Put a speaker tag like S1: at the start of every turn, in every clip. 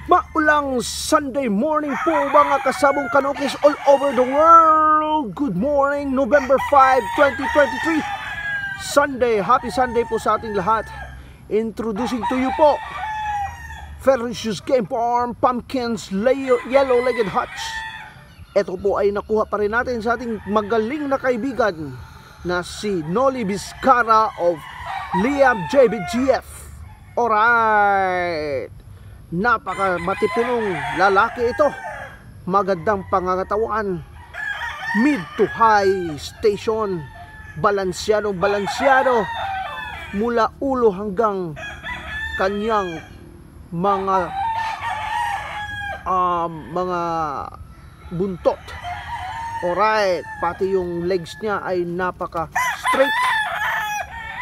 S1: Maulang Sunday morning po mga kasabong kanokis all over the world. Good morning, November 5, 2023. Sunday, happy Sunday po sa ating lahat. Introducing to you po Ferocious Game Farm Pumpkins Yellow-Legged Hutch. Ito po ay nakuha pa rin natin sa ating magaling na kaibigan na si Noli Vizcara of Liam JBGF. Alright, napaka matipunong lalaki ito. Magandang pangangatawan, mid to high station, balansyado mula ulo hanggang kanyang mga buntot. Alright, pati yung legs niya ay napaka straight.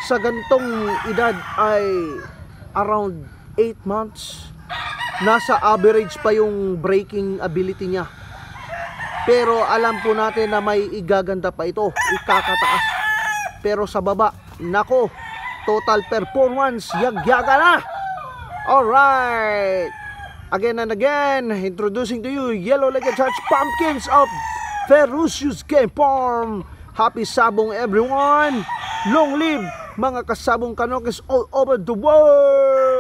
S1: Sa gantong edad ay around 8 months. Nasa average pa yung braking ability niya. Pero alam po natin na may igaganda pa ito, ikakataas. Pero sa baba, nako, total performance, yagyaga na. Alright, again and again, introducing to you Yellow-Legged Hutch Pumpkins of Ferocious Game Farm. Happy sabong everyone. Long live mga kasabong kanokis all over the world.